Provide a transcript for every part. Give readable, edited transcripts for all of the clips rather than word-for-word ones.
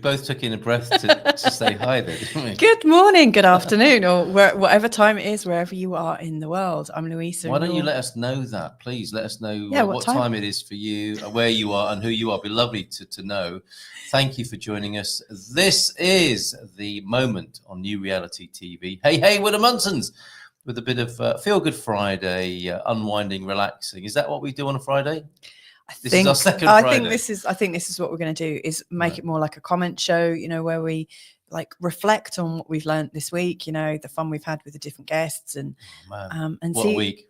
both took in a breath to say hi there, didn't we? Good morning, good afternoon, or whatever time it is, wherever you are in the world. I'm Louisa. Why don't you let us know that, please? Let us know what time it is for you, where you are, and who you are. It'd be lovely to know. Thank you for joining us. This is the moment on New Reality TV. Hey, we're the Munsons, with a bit of Feel Good Friday, unwinding, relaxing. Is that what we do on a Friday? This is our second Friday. I think this is what we're going to do, is make it more like a comment show, you know, where we like reflect on what we've learned this week, you know, the fun we've had with the different guests, and and what a week.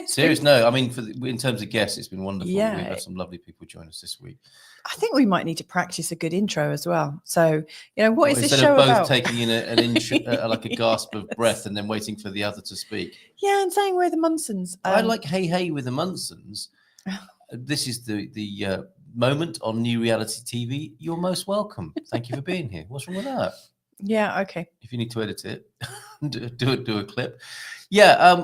Serious? No, I mean, in terms of guests, it's been wonderful. Yeah. We've had some lovely people join us this week. I think we might need to practice a good intro as well. So, you know, what is this instead show of both about? Taking in an intro, like a gasp of breath, and then waiting for the other to speak. Yeah, and saying we're the Munsons. I like hey with the Munsons. This is the moment on New Reality TV. You're most welcome. Thank you for being here. What's wrong with that? Yeah, okay. If you need to edit it, do a clip. Yeah,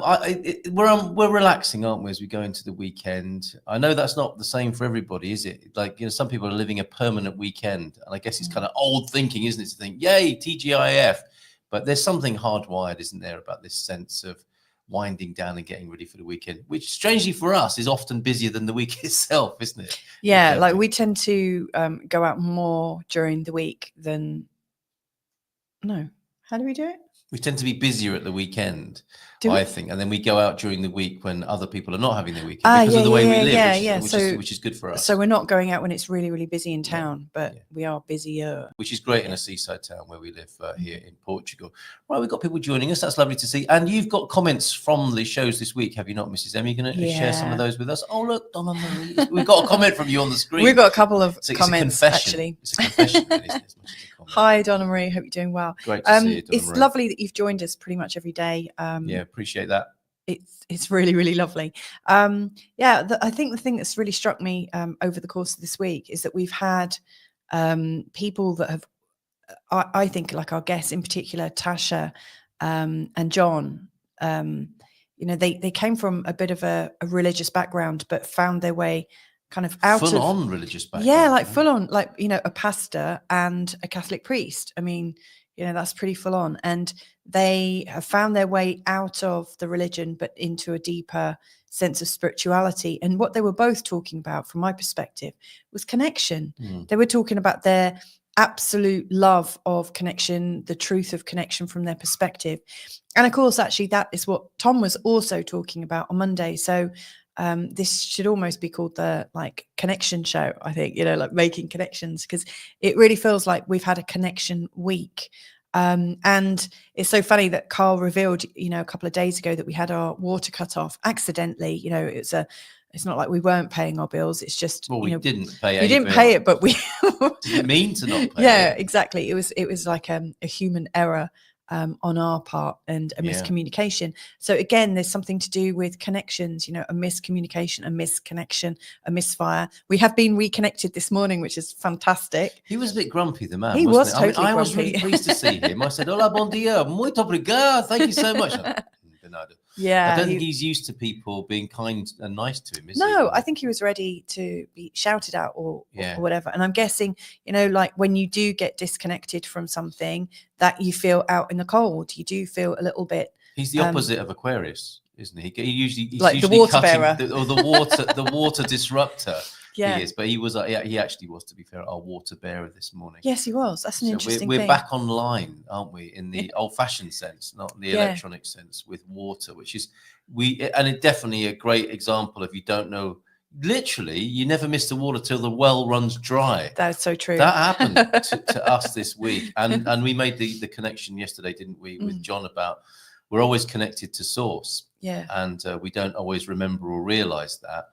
we're relaxing, aren't we, as we go into the weekend? I know that's not the same for everybody, is it? Like, you know, some people are living a permanent weekend, and I guess it's kind of old thinking, isn't it, to think, yay, TGIF. But there's something hardwired, isn't there, about this sense of winding down and getting ready for the weekend, which strangely for us is often busier than the week itself, isn't it? Yeah, like we tend to go out more during the week than... No. How do we do it? We tend to be busier at the weekend, I think, and then we go out during the week when other people are not having their weekend because of the way we live, which is good for us. So we're not going out when it's really, really busy in town, but we are busier. Which is great in a seaside town where we live here in Portugal. Right, we've got people joining us. That's lovely to see. And you've got comments from the shows this week, have you not, Mrs. M? You're going to share some of those with us? Oh, look, Donna Marie. We've got a comment from you on the screen. We've got a couple of comments, actually. It's a confession, really, isn't it? Hi, Donna Marie. Hope you're doing well. Great to see you, Donna It's Marie. lovely that you've joined us pretty much every day. Appreciate that. It's really, really lovely. I think the thing that's really struck me over the course of this week is that we've had people that have, I think, like our guests in particular, Tasha and John, you know, they came from a bit of a religious background, but found their way kind of out full on religious background. Yeah, like full on, like, you know, a pastor and a Catholic priest. I mean, you know, that's pretty full on. And they have found their way out of the religion, but into a deeper sense of spirituality. And what they were both talking about, from my perspective, was connection. They were talking about their absolute love of connection, the truth of connection from their perspective. And of course, actually, that is what Tom was also talking about on Monday. So this should almost be called the like connection show, I think, you know, like making connections, because it really feels like we've had a connection week. And it's so funny that Carl revealed, you know, a couple of days ago that we had our water cut off accidentally. You know, it's not like we weren't paying our bills. It's just, well, we didn't pay it. We didn't pay it, but we didn't mean to not pay it. It. Exactly. It was like a human error on our part, and a miscommunication. So again, there's something to do with connections, you know, a miscommunication, a misconnection, a misfire. We have been reconnected this morning, which is fantastic. He was a bit grumpy, the man. He was totally grumpy. I was really pleased to see him. I said, "Hola, bom dia, muito obrigado. Thank you so much." Yeah, I don't think he's used to people being kind and nice to him, is he? No, I think he was ready to be shouted at or whatever. And I'm guessing, you know, like when you do get disconnected from something that you feel out in the cold, you do feel a little bit. He's the opposite of Aquarius, isn't he? He's like usually the water bearer or the water disruptor. Yeah, he is, but he was. He actually was, to be fair, our water bearer this morning. Yes, he was. That's an interesting thing. We're back online, aren't we? In the old-fashioned sense, not the electronic sense, with water, which is and it's definitely a great example. If you don't know, literally, you never miss the water till the well runs dry. That's so true. That happened to us this week, and we made the connection yesterday, didn't we, with John, about we're always connected to source. Yeah, and we don't always remember or realize that.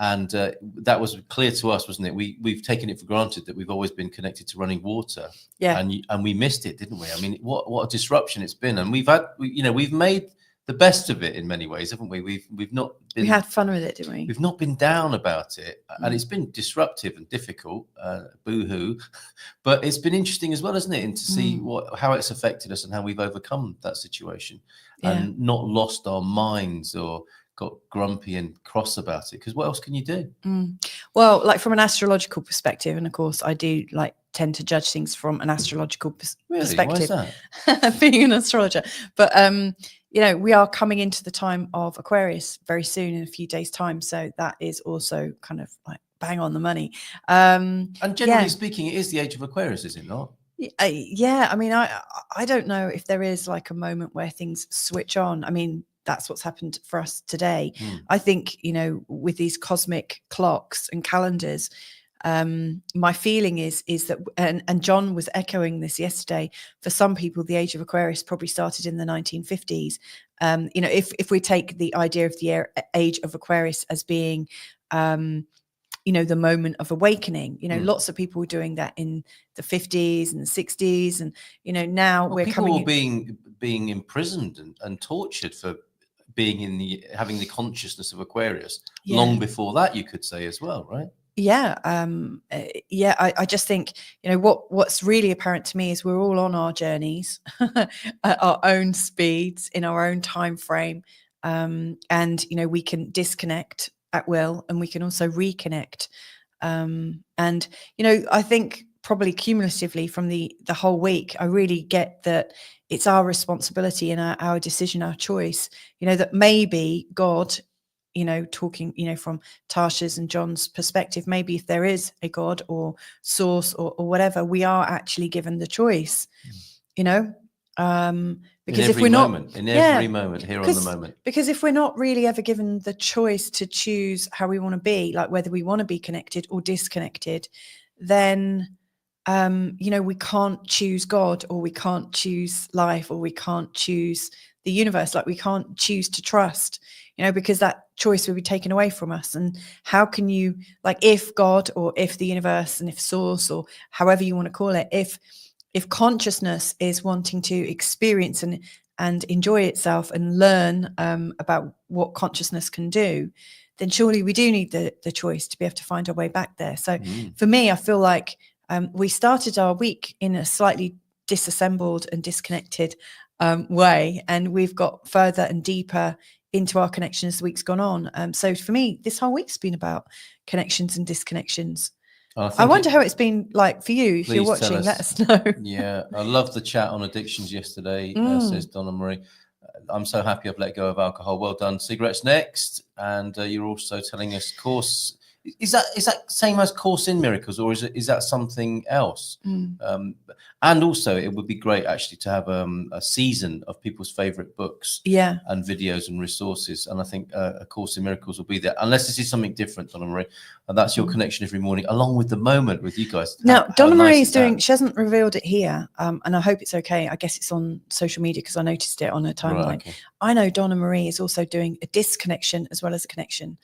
And that was clear to us, wasn't it? We've taken it for granted that we've always been connected to running water. Yeah. And we missed it, didn't we? I mean, what a disruption it's been. And we've made the best of it in many ways, haven't we? We had fun with it, didn't we? We've not been down about it, and it's been disruptive and difficult. Boo-hoo, but it's been interesting as well, isn't it? And to see how it's affected us and how we've overcome that situation and not lost our minds or got grumpy and cross about it, because what else can you do? Well, like from an astrological perspective, and of course I do like tend to judge things from an astrological perspective. Why is that? Being an astrologer, but you know, we are coming into the time of Aquarius very soon, in a few days' time, so that is also kind of like bang on the money. And generally speaking, it is the age of Aquarius, is it not? Yeah, I mean, I don't know if there is like a moment where things switch on. I mean, that's what's happened for us today. I think, you know, with these cosmic clocks and calendars, my feeling is that, and John was echoing this yesterday, for some people the age of Aquarius probably started in the 1950s. You know, if we take the idea of the age of Aquarius as being you know, the moment of awakening, you know, lots of people were doing that in the 50s and the 60s, and you know, now we're people coming were being imprisoned and tortured for being having the consciousness of Aquarius long before that, you could say, as well, right? I just think, you know, what's really apparent to me is we're all on our journeys at our own speeds, in our own time frame, and you know, we can disconnect at will, and we can also reconnect, and you know, I think probably cumulatively from the whole week, I really get that it's our responsibility and our decision, our choice, you know, that maybe God, you know, talking, you know, from Tasha's and John's perspective, maybe if there is a God or source or whatever, we are actually given the choice, you know, because if we're not in every moment here on the moment, because if we're not really ever given the choice to choose how we want to be, like whether we want to be connected or disconnected, then you know, we can't choose God, or we can't choose life, or we can't choose the universe. Like we can't choose to trust, you know, because that choice will be taken away from us. And how can you, like, if God or if the universe and if source or however you want to call it, if consciousness is wanting to experience and enjoy itself and learn about what consciousness can do, then surely we do need the choice to be able to find our way back there. So for me, I feel like we started our week in a slightly disassembled and disconnected way, and we've got further and deeper into our connection as the week's gone on. So for me, this whole week's been about connections and disconnections. I wonder how it's been like for you. If you're watching, let us know. Yeah, I love the chat on addictions yesterday, says Donna Marie. I'm so happy I've let go of alcohol. Well done. Cigarettes next. And you're also telling us course. Is that same as Course in Miracles, or is that something else? And also, it would be great actually to have a season of people's favorite books, and videos and resources. And I think A Course in Miracles will be there, unless this is something different, Donna Marie. And that's your connection every morning, along with the moment with you guys. Now, Donna Marie is doing. She hasn't revealed it here, and I hope it's okay. I guess it's on social media because I noticed it on her timeline. Right, okay. I know Donna Marie is also doing a disconnection as well as a connection,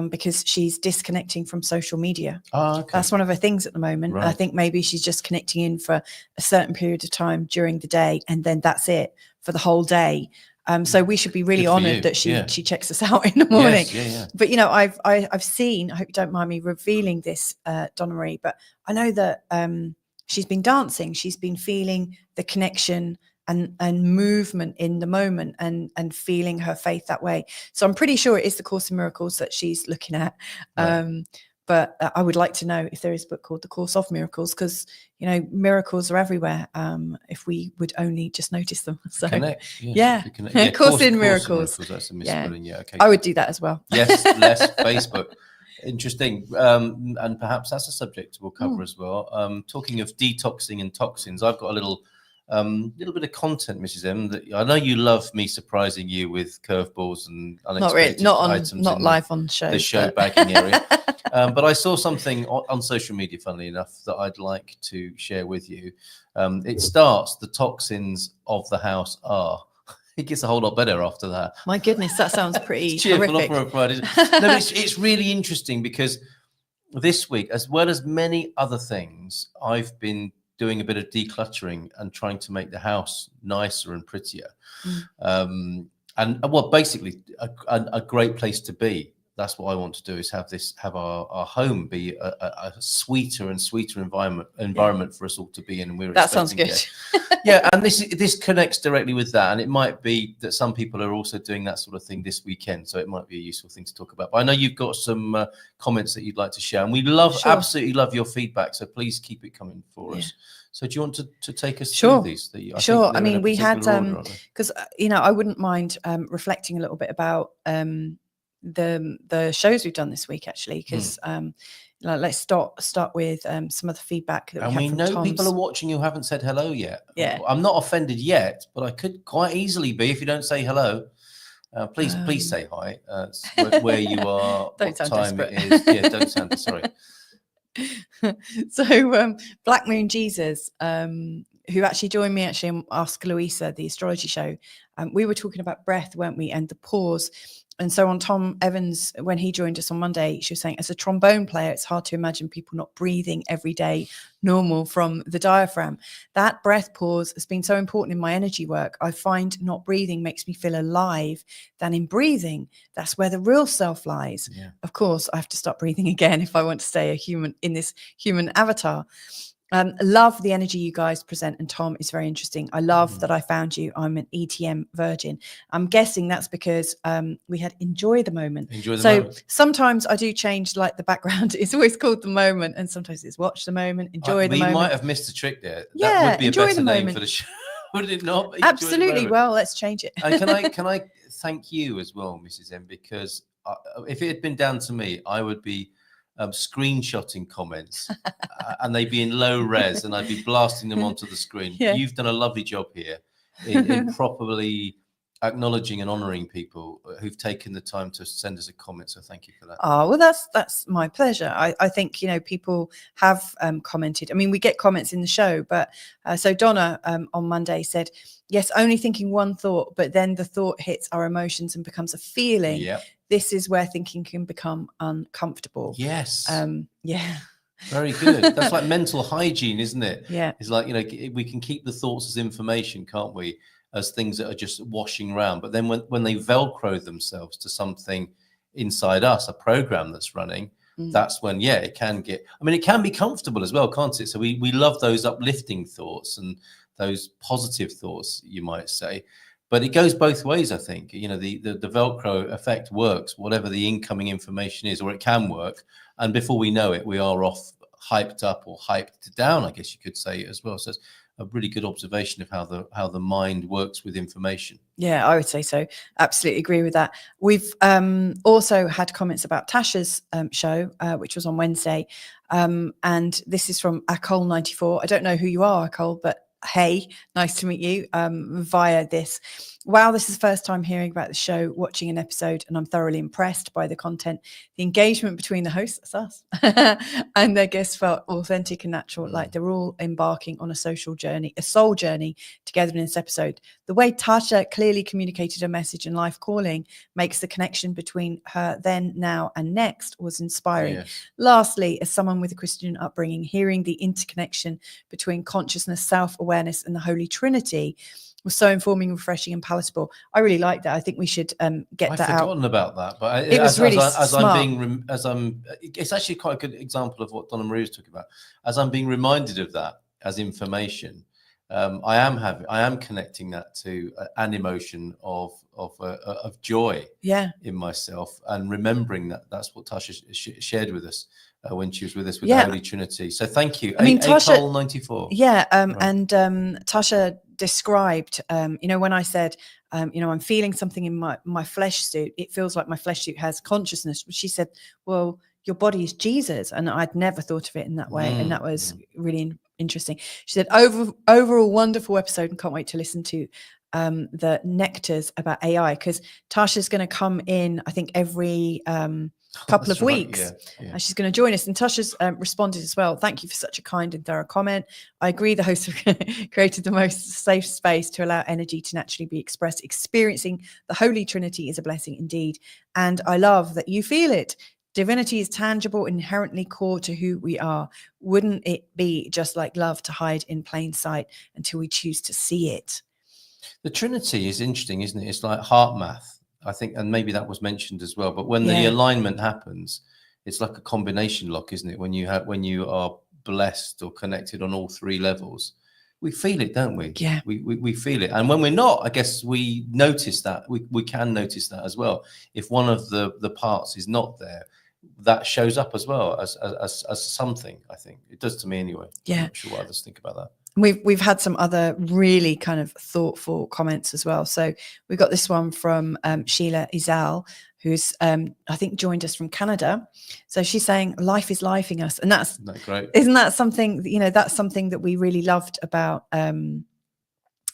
because she's disconnecting from social media. Oh, okay. That's one of her things at the moment. Right. I think maybe she's just connecting in for a certain period of time during the day, and then that's it for the whole day. So we should be really honoured that she checks us out in the morning. Yes, But you know, I've seen. I hope you don't mind me revealing this, Donna Marie, but I know that she's been dancing. She's been feeling the connection and movement in the moment, and feeling her faith that way. So I'm pretty sure it is the Course in Miracles that she's looking at. Right. But I would like to know if there is a book called The Course of Miracles, because, you know, miracles are everywhere, if we would only just notice them. So connect, yes, yeah. Course in Miracles. That's a misspelling. Yeah, okay. I would do that as well. Yes, less Facebook. Interesting. And perhaps that's a subject we'll cover as well. Talking of detoxing and toxins, I've got a little bit of content, Mrs. M, that I know you love me surprising you with curveballs and unexpected items. Not live on show. The show bagging area. But I saw something on social media, funnily enough, that I'd like to share with you. It starts, the toxins of the house are. It gets a whole lot better after that. My goodness, that sounds pretty cheerful horrific. For a Friday. No, it's really interesting, because this week, as well as many other things, I've been doing a bit of decluttering and trying to make the house nicer and prettier. And well, basically a great place to be. that's what I want to do, is have our home be a sweeter and sweeter environment for us all to be in. And we're That sounds good. Yeah, and this connects directly with that. And it might be that some people are also doing that sort of thing this weekend, so it might be a useful thing to talk about. But I know you've got some comments that you'd like to share, and we absolutely love your feedback. So please keep it coming for us. So do you want to take us through these? I mean, we had because I wouldn't mind reflecting a little bit about the shows we've done this week, actually, because let's start with some of the feedback that we know Tom's. People are watching who haven't said hello yet. Yeah, I'm not offended yet, but I could quite easily be if you don't say hello. Please say hi. Where you are, what time it is. Yeah, don't sound sorry. So Black Moon Jesus, who actually joined me on Ask Louisa, the astrology show, we were talking about breath, weren't we, and the pause. And so on Tom Evans, when he joined us on Monday, she was saying, as a trombone player, it's hard to imagine people not breathing every day, normal from the diaphragm. That breath pause has been so important in my energy work. I find not breathing makes me feel alive than in breathing. That's where the real self lies. Yeah. Of course, I have to stop breathing again if I want to stay a human in this human avatar. Love the energy you guys present, and Tom is very interesting. I love that I found you. I'm an ETM virgin. I'm guessing that's because we had enjoy the moment. Moment. Sometimes I do change like the background. It's always called the moment, and sometimes it's watch the moment, enjoy the moment. We might have missed a trick there. That would be a better name for the show, would it not? Absolutely. Well, let's change it. And can I thank you as well, Mrs. M, because if it had been down to me, I would be screenshotting comments and they'd be in low res and I'd be blasting them onto the screen. You've done a lovely job here in properly acknowledging and honoring people who've taken the time to send us a comment, so thank you for that. Oh, well, that's my pleasure. I think people have commented. I mean, we get comments in the show, but so Donna on Monday said, yes, only thinking one thought, but then the thought hits our emotions and becomes a feeling. This is where thinking can become uncomfortable. Yes. Yeah. Very good. That's like mental hygiene, isn't it? Yeah. It's like, we can keep the thoughts as information, can't we? As things that are just washing around. But then when they Velcro themselves to something inside us, a program that's running, that's when, it can get, it can be comfortable as well, can't it? So we love those uplifting thoughts and those positive thoughts, you might say. But it goes both ways, I think. The Velcro effect works, whatever the incoming information is, or it can work. And before we know it, we are off, hyped up or hyped down, I guess you could say as well. So it's a really good observation of how the mind works with information. Yeah, I would say so. Absolutely agree with that. We've also had comments about Tasha's show, which was on Wednesday. And this is from Akol94. I don't know who you are, Akol, but hey, nice to meet you via this. Wow, this is the first time hearing about the show, watching an episode, and I'm thoroughly impressed by the content. The engagement between the hosts, that's us, and their guests felt authentic and natural, like they're all embarking on a soul journey together in this episode. The way Tasha clearly communicated her message and life calling makes the connection between her then, now, and next was inspiring. Yes. Lastly, as someone with a Christian upbringing, hearing the interconnection between consciousness, self-awareness, and the Holy Trinity was so informing, refreshing, and palatable. I really like that. I think we should get that out. I've forgotten about that, but it was really smart. It's actually quite a good example of what Donna Marie was talking about. As I'm being reminded of that as information, I am connecting that to an emotion of joy, in myself, and remembering that's what Tasha shared with us. When she was with us with the Holy Trinity. So thank you. Tasha, 94. Yeah. Right. And Tasha described, when I said, I'm feeling something in my flesh suit, it feels like my flesh suit has consciousness. She said, well, your body is Jesus. And I'd never thought of it in that way. And that was really interesting. She said, overall wonderful episode, and can't wait to listen to the nectars about AI, because Tasha's going to come in, I think, every couple of weeks. She's going to join us, and Tasha's responded as well. Thank you for such a kind and thorough comment. I agree, the hosts have created the most safe space to allow energy to naturally be expressed. Experiencing the Holy Trinity is a blessing indeed, and I love that you feel it. Divinity is tangible, inherently core to who we are. Wouldn't it be just like love to hide in plain sight until we choose to see it? The Trinity is interesting, isn't it? It's like heart math. I think, and maybe that was mentioned as well, but when the Yeah. alignment happens, it's like a combination lock, isn't it? When you are blessed or connected on all three levels, we feel it, don't we? Yeah. We feel it. And when we're not, I guess we notice that. We can notice that as well. If one of the parts is not there, that shows up as well as something. I think it does to me anyway. Yeah. I'm not sure what others think about that. We've had some other really kind of thoughtful comments as well. So we got this one from Sheila Izal, who's I think joined us from Canada. So she's saying life is lifing us, and that's Isn't that great? Isn't that something, you know, that's something that we really loved about John,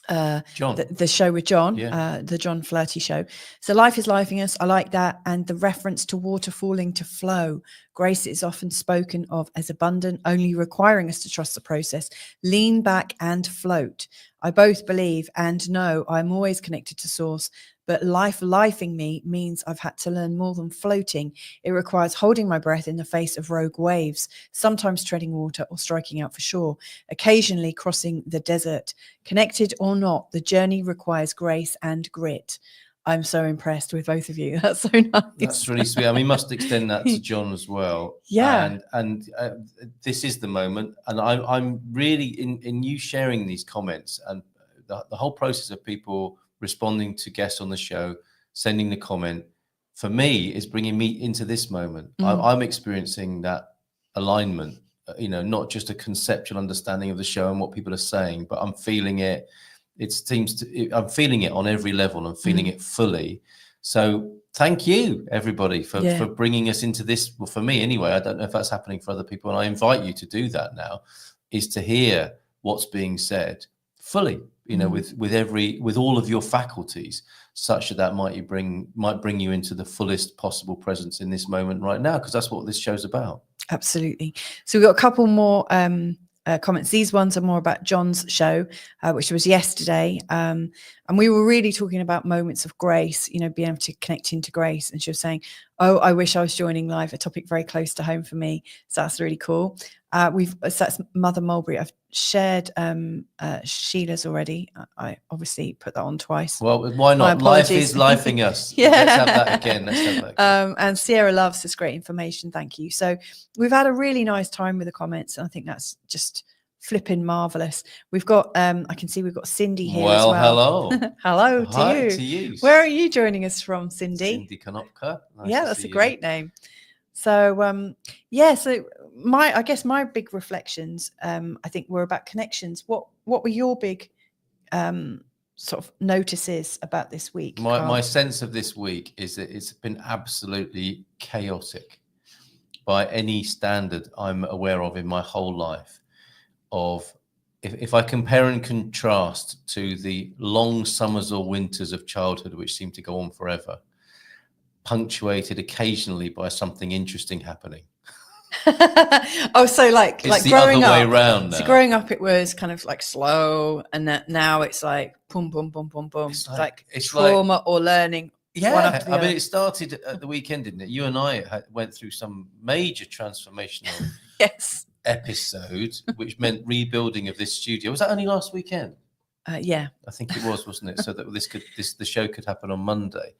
the show with John, Yeah. The John Flirty show. So life is lifing us. I like that. And the reference to water falling to flow. Grace is often spoken of as abundant, only requiring us to trust the process, lean back and float. I both believe and know I'm always connected to source, but lifing me means I've had to learn more than floating. It requires holding my breath in the face of rogue waves, sometimes treading water or striking out for shore, occasionally crossing the desert. Connected or not, the journey requires grace and grit. I'm so impressed with both of you. That's so nice. That's really sweet. And we must extend that to John as well. Yeah. And this is the moment. And I'm really in you sharing these comments and the whole process of people responding to guests on the show, sending the comment, for me, is bringing me into this moment. I'm experiencing that alignment, you know, not just a conceptual understanding of the show and what people are saying, but I'm feeling it. I'm feeling it on every level. I'm feeling it fully. So thank you, everybody, for bringing us into this. Well, for me anyway, I don't know if that's happening for other people. And I invite you to do that now, is to hear what's being said fully, you know, with all of your faculties, such that might bring you into the fullest possible presence in this moment right now, because that's what this show's about. Absolutely. So we've got a couple more comments. These ones are more about John's show, which was yesterday. And we were really talking about moments of grace, you know, being able to connect into grace. And she was saying, oh, I wish I was joining live, a topic very close to home for me. So that's really cool. So that's Mother Mulberry. I've shared Sheila's already. I obviously put that on twice. Well, why not? Life is lifing us. Yeah. Let's have that again. And Sierra loves this great information. Thank you. So we've had a really nice time with the comments, and I think that's just flipping marvelous. We've got I can see we've got Cindy here as well. Hello. Hello Hi to you. Where are you joining us from, Cindy? Cindy Konopka. Nice yeah, that's a great name. So so I guess my big reflections I think were about connections. What were your big sort of notices about this week? My sense of this week is that it's been absolutely chaotic by any standard I'm aware of in my whole life. Of if I compare and contrast to the long summers or winters of childhood, which seem to go on forever, punctuated occasionally by something interesting happening. Oh, so like the growing other way up. around now. So growing up, it was kind of like slow, and that now it's like boom, boom, boom, boom, boom. It's like trauma or learning. Yeah, I mean, it started at the weekend, didn't it? You and I went through some major transformational episode, which meant rebuilding of this studio. Was that only last weekend? Yeah, I think it was, wasn't it? So that the show could happen on Monday.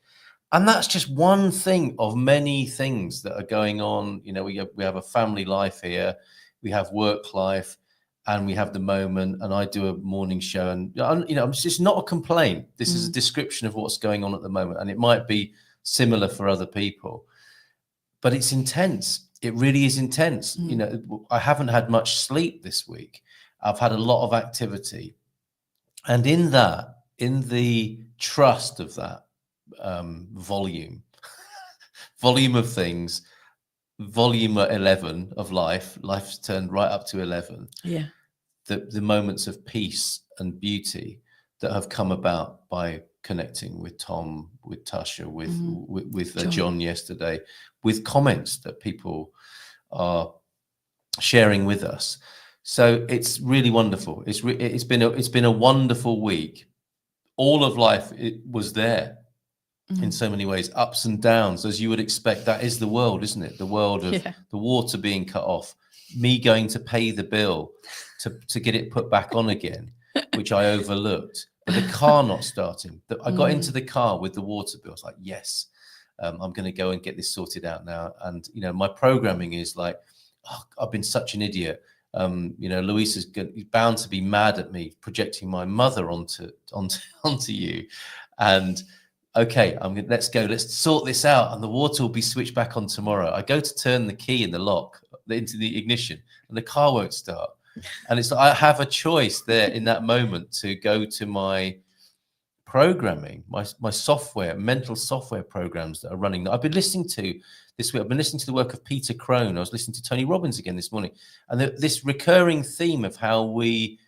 And that's just one thing of many things that are going on. You know, we have a family life here, we have work life, and we have the moment. And I do a morning show, and you know, it's just not a complaint. This is a description of what's going on at the moment, and it might be similar for other people, but it's intense. It really is intense. You know, I haven't had much sleep this week. I've had a lot of activity, and in the trust of that. Volume of things, volume 11 of life's turned right up to 11. The moments of peace and beauty that have come about by connecting with Tom, with Tasha, with John yesterday, with comments that people are sharing with us. So it's really wonderful. It's been a wonderful week. All of life, it was there. In so many ways, ups and downs, as you would expect. That is the world, isn't it? The world of the water being cut off, me going to pay the bill to get it put back on again, which I overlooked, but the car not starting. I got into the car with the water bill. I was like, yes, I'm going to go and get this sorted out now. And, you know, my programming is like, oh, I've been such an idiot. You know, Louisa's bound to be mad at me projecting my mother onto you. And okay, let's go. Let's sort this out. And the water will be switched back on tomorrow. I go to turn the key in the lock into the ignition and the car won't start. And it's I have a choice there in that moment to go to my programming, my software, mental software programs that are running that I've been listening to this week. I've been listening to the work of Peter Crone. I was listening to Tony Robbins again this morning. And this recurring theme of how we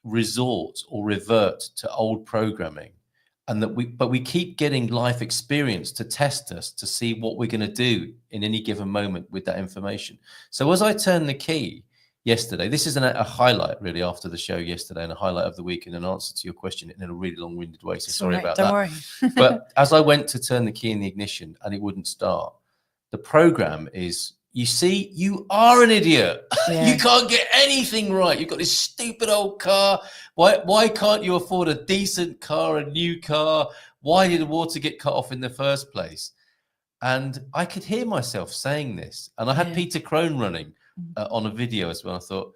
resort or revert to old programming, and that we keep getting life experience to test us to see what we're going to do in any given moment with that information. So as I turned the key yesterday, this is a highlight really after the show yesterday, and a highlight of the week, and an answer to your question in a really long-winded way. So sorry about that. Don't worry. But as I went to turn the key in the ignition and it wouldn't start, the program is, you see, you are an idiot. Yeah. You can't get anything right. You've got this stupid old car. Why can't you afford a decent car, a new car? Why did the water get cut off in the first place? And I could hear myself saying this. And I had Peter Crone running on a video as well. I thought,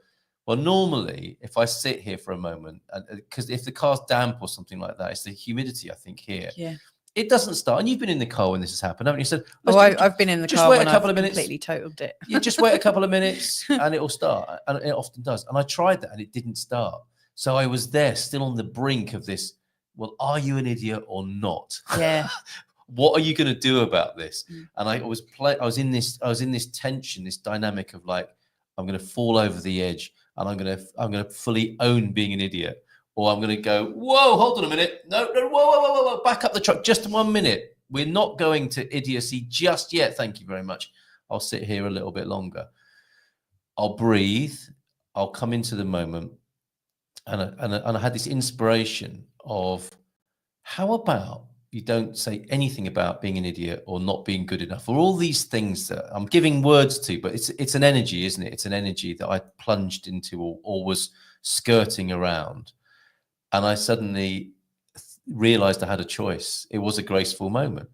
well, normally if I sit here for a moment, because if the car's damp or something like that, it's the humidity, I think, here. Yeah. It doesn't start. And you've been in the car when this has happened, haven't you? Said, I've been in the car when a couple of minutes. Completely totaled it. You just wait a couple of minutes and it'll start. And it often does. And I tried that and it didn't start. So I was there still on the brink of this. Well, are you an idiot or not? Yeah. What are you going to do about this? And I was in this tension, this dynamic of like, I'm going to fall over the edge and I'm going to fully own being an idiot. Or I'm going to go, whoa, hold on a minute. No, whoa, back up the truck. Just 1 minute. We're not going to idiocy just yet. Thank you very much. I'll sit here a little bit longer. I'll breathe. I'll come into the moment. And I had this inspiration of, how about you don't say anything about being an idiot or not being good enough, or all these things that I'm giving words to, but it's an energy, isn't it? It's an energy that I plunged into or was skirting around. And I suddenly realized I had a choice. It was a graceful moment.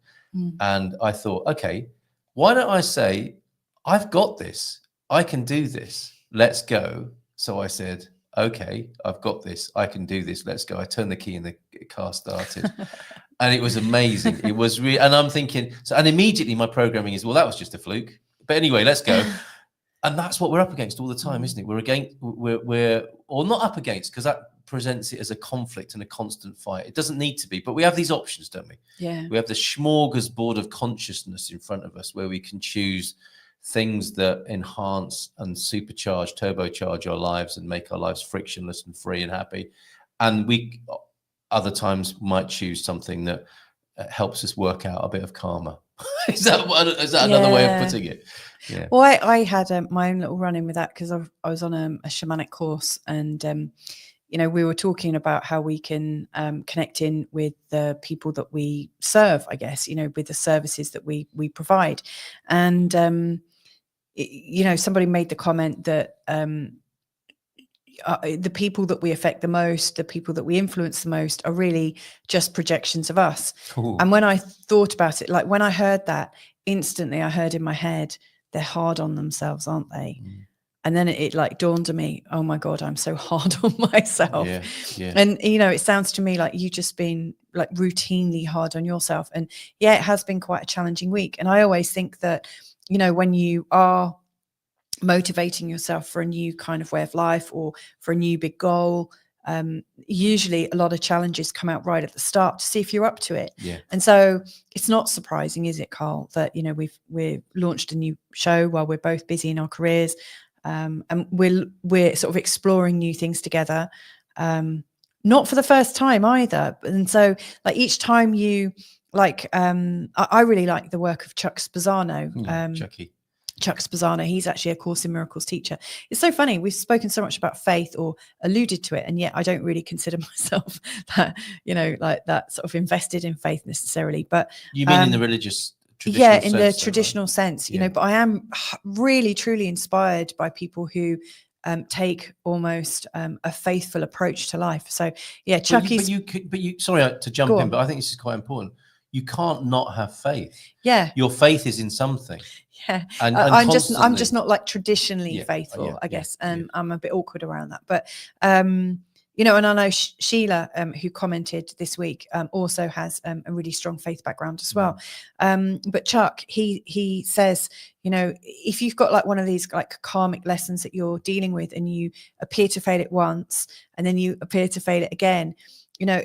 And I thought, okay, why don't I say, I've got this. I can do this. Let's go. So I said, okay, I've got this. I can do this. Let's go. I turned the key and the car started. And it was amazing. It was really, and I'm thinking, and immediately my programming is, well, that was just a fluke. But anyway, let's go. And that's what we're up against all the time, isn't it? We're not up against, because that presents it as a conflict and a constant fight. It doesn't need to be, but we have these options, don't we? Yeah. We have the smorgasbord of consciousness in front of us where we can choose things that enhance and supercharge, turbocharge our lives and make our lives frictionless and free and happy. And we other times might choose something that helps us work out a bit of karma. Is that another way of putting it? Yeah. Well, I had my own little run-in with that because I was on a shamanic course, and we were talking about how we can connect in with the people that we serve, I guess, with the services that we provide. And, somebody made the comment that the people that we affect the most, the people that we influence the most are really just projections of us. Ooh. And when I thought about it, like when I heard that, instantly I heard in my head, they're hard on themselves, aren't they? And then it like dawned on me, oh my God, I'm so hard on myself. Yeah. And, it sounds to me like you just been like routinely hard on yourself. And yeah, it has been quite a challenging week. And I always think that, when you are motivating yourself for a new kind of way of life or for a new big goal, usually a lot of challenges come out right at the start to see if you're up to it. Yeah. And so it's not surprising, is it, Carl, that, we've launched a new show while we're both busy in our careers. And we're sort of exploring new things together, not for the first time either. And so like each time you I really like the work of Chuck Spezzano. Chuck Spezzano, he's actually a Course in Miracles teacher. It's so funny. We've spoken so much about faith or alluded to it, and yet I don't really consider myself that, like that sort of invested in faith necessarily. But you mean in the religious traditional sense? Yeah, in the traditional sense, but I am really, truly inspired by people who take almost a faithful approach to life. So yeah, Chucky's. But you sorry to jump in, but I think this is quite important. You can't not have faith. Yeah, your faith is in something. Yeah, and I'm just not like traditionally faithful, I guess. I'm a bit awkward around that, but you know, and I know Sheila, who commented this week, also has a really strong faith background as well. But Chuck, he says, you know, if you've got like one of these like karmic lessons that you're dealing with, and you appear to fail it once, and then you appear to fail it again, you know,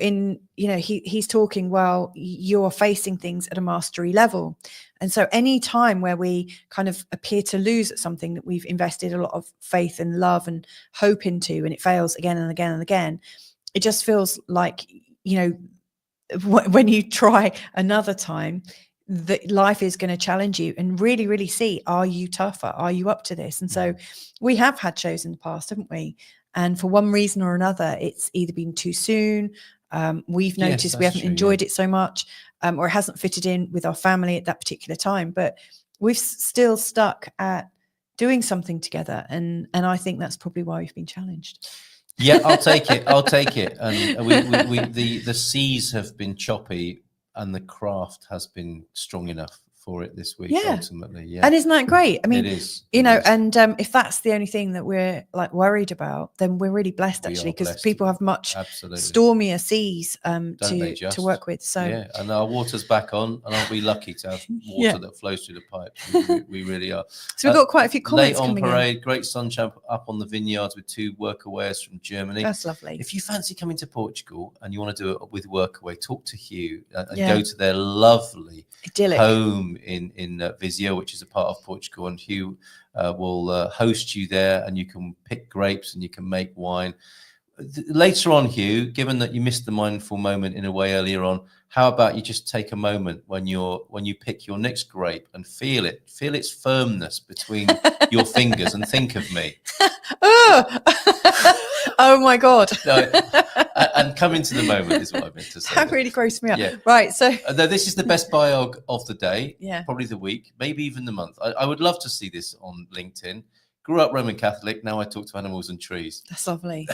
he's talking, well, you're facing things at a mastery level. And so any time where we kind of appear to lose at something that we've invested a lot of faith and love and hope into, and it fails again and again and again, it just feels like, you know, when you try another time, that life is going to challenge you and really, really see, are you tougher? Are you up to this? And so we have had shows in the past, haven't we? And for one reason or another, it's either been too soon. We've noticed we haven't enjoyed it so much, or it hasn't fitted in with our family at that particular time. But we've still stuck at doing something together. And I think that's probably why we've been challenged. Yeah, I'll take it. I'll take it. And the seas have been choppy, and the craft has been strong enough for it this week. Ultimately, yeah. And isn't that great? I mean, it is. You know, and if that's the only thing that we're like worried about, then we're really blessed, actually, because people have much stormier seas to work with. So yeah, and our water's back on, and aren't we lucky to have water that flows through the pipes? We really are. So we've got quite a few comments late on coming parade, in. Great sunshine up on the vineyards with 2 workaways from Germany. That's lovely. If you fancy coming to Portugal and you want to do it with Workaway, talk to Hugh and go to their lovely idyllic home in Viseu, which is a part of Portugal, and Hugh will host you there, and you can pick grapes and you can make wine. Later on, Hugh, given that you missed the mindful moment in a way earlier on, how about you just take a moment when you pick your next grape and feel its firmness between your fingers, and think of me. Oh my God. No, and come into the moment is what I meant to say. That really grossed me out. Yeah. Right. So this is the best biog of the day, probably the week, maybe even the month. I would love to see this on LinkedIn. Grew up Roman Catholic. Now I talk to animals and trees. That's lovely.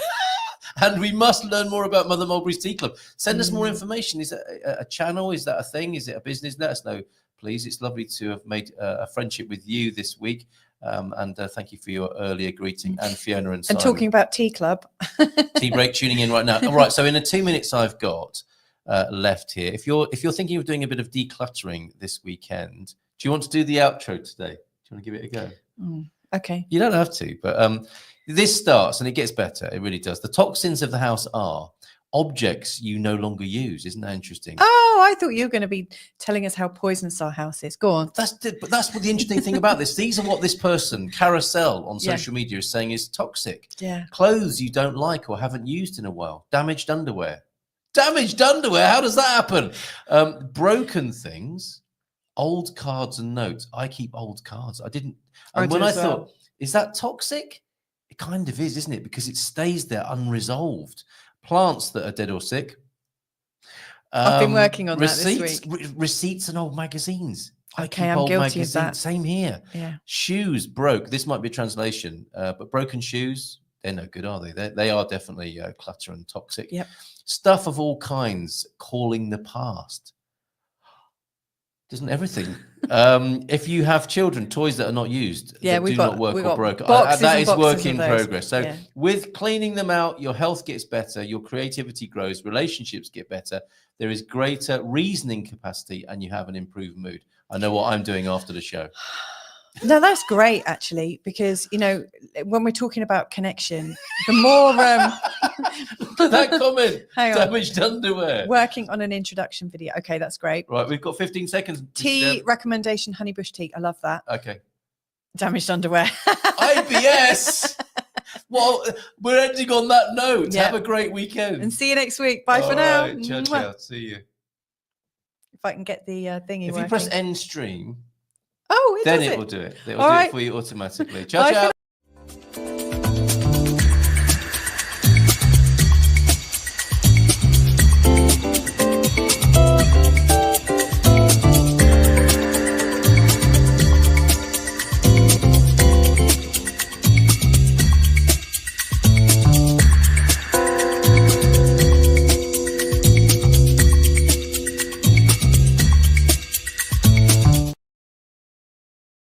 And we must learn more about Mother Mulberry's Tea Club. Send us more information. Is that a channel? Is that a thing? Is it a business? Let us know, please. It's lovely to have made a friendship with you this week. And thank you for your earlier greeting, and Fiona and Simon. And talking about Tea Club. Tea break tuning in right now. All right, so in the 2 minutes I've got left here, if you're thinking of doing a bit of decluttering this weekend, do you want to do the outro today? Do you want to give it a go? Okay. You don't have to, but this starts, and it gets better. It really does. The toxins of the house are objects you no longer use. Isn't that interesting? Oh, I thought you were going to be telling us how poisonous our house is. Go on. But that's what the interesting thing about this. These are what this person, Carousel, on social media is saying is toxic. Yeah. Clothes you don't like or haven't used in a while. Damaged underwear. Damaged underwear? How does that happen? Broken things. Old cards and notes. I keep old cards. I didn't. And when I thought, is that toxic? It kind of is, isn't it? Because it stays there unresolved. Plants that are dead or sick. I've been working on that this week. Receipts and old magazines. Okay, I'm guilty of that. Same here. Yeah. Shoes broke. This might be a translation, but broken shoes, they're no good, are they? They are definitely clutter and toxic. Yep. Stuff of all kinds calling the past. Doesn't everything? If you have children, toys that are not used, that do not work or broke, that is work in progress. So with cleaning them out, your health gets better, your creativity grows, relationships get better, there is greater reasoning capacity, and you have an improved mood. I know what I'm doing after the show. No, that's great, actually, because, you know, when we're talking about connection, the more that comment, damaged underwear, working on an introduction video. Okay, that's great. Right, we've got 15 seconds. Tea recommendation, honeybush tea. I love that. Okay. Damaged underwear. IBS. Well, we're ending on that note. Have a great weekend, and see you next week. Bye for now. Ciao. See you. If I can get the thingy if working. You press end stream. Oh, then it will do it. It will do it for you automatically. Ciao.